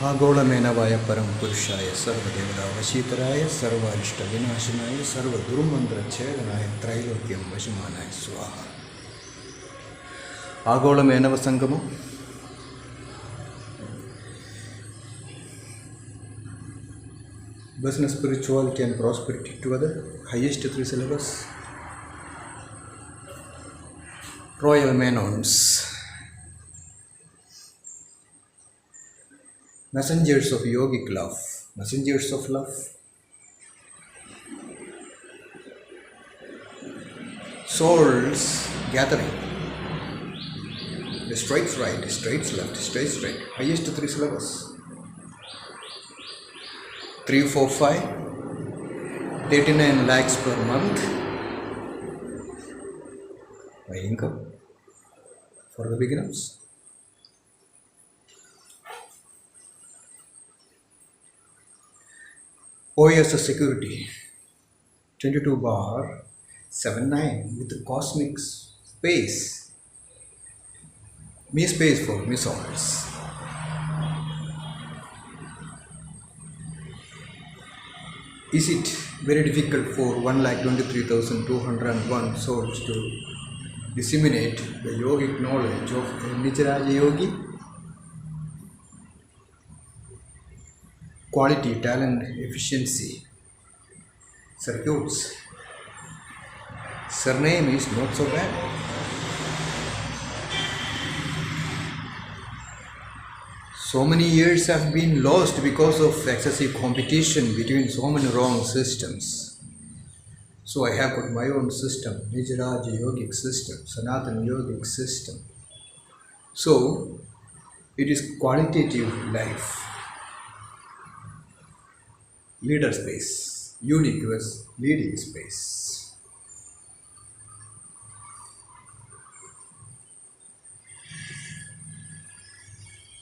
आगोलमेनवाय परम पुरुषाय सर्वदेवता वशीतराय सर्वारिष्ट विनाशनाय सर्वदुर्मंत्रच्छेदनाय त्रैलोक्यं वशमानाय स्वाहा. आगोलमेनव Sangamam business, spirituality and prosperity together. Highest 3 syllabus. Royl Menons. Messengers of yogic love. Messengers of love. Souls gathering. The straight right, straight left, straight. Highest 3 syllabus. 3, 4, 5, 39 lakhs per month by income for the beginners. OS security 22/79 with the cosmic space. Me space for MESSOULS. Is it very difficult for 1,23,201 souls to disseminate the yogic knowledge of NIJA yogi? Quality, talent, efficiency, circuits. Surname is not so bad. So many years have been lost because of excessive competition between so many wrong systems. So I have got my own system, Nijaraja yogic system, Sanatana yogic system. So it is qualitative life. Leader space, UNIQUEST leading space.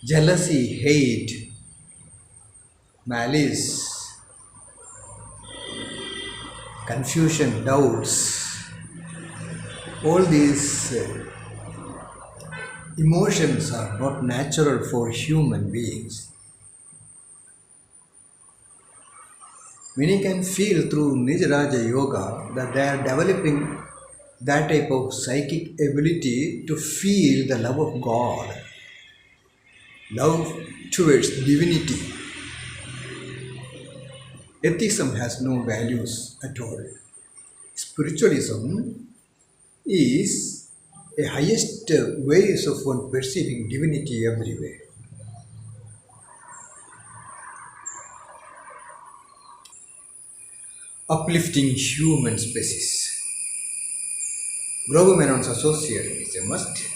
Jealousy, hate, malice, confusion, doubts, all these emotions are not natural for human beings. Many can feel through Nijaraja yoga that they are developing that type of psychic ability to feel the love of God. Love towards divinity. Atheism has no values at all. Spiritualism is a highest ways of one perceiving divinity everywhere. Uplifting human species. Royl Menons association is a must.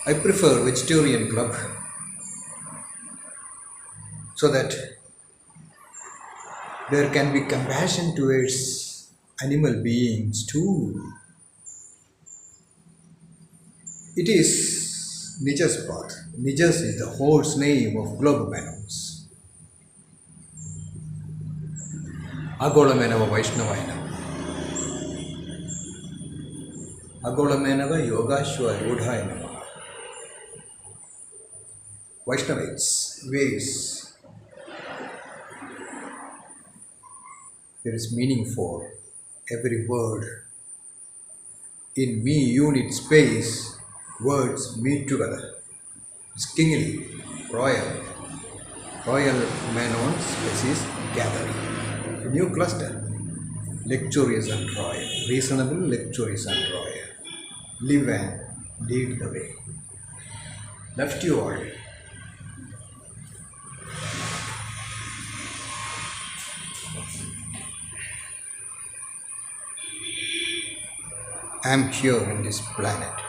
I prefer vegetarian club so that there can be compassion towards animal beings too. It is Nija's path. Nija's is the horse name of Royl Menons. Agolamenava Vaishnavayana. Agolamenava Yogashwa Rudhayana. Vaishnavites, ways. There is meaning for every word. In me unit space, words meet together. It's kingly, royal. Royl Menons species gathering. A new cluster. Luxurious and royal. Reasonable, luxurious and royal. Live and lead the way. Left you all. I am here in this planet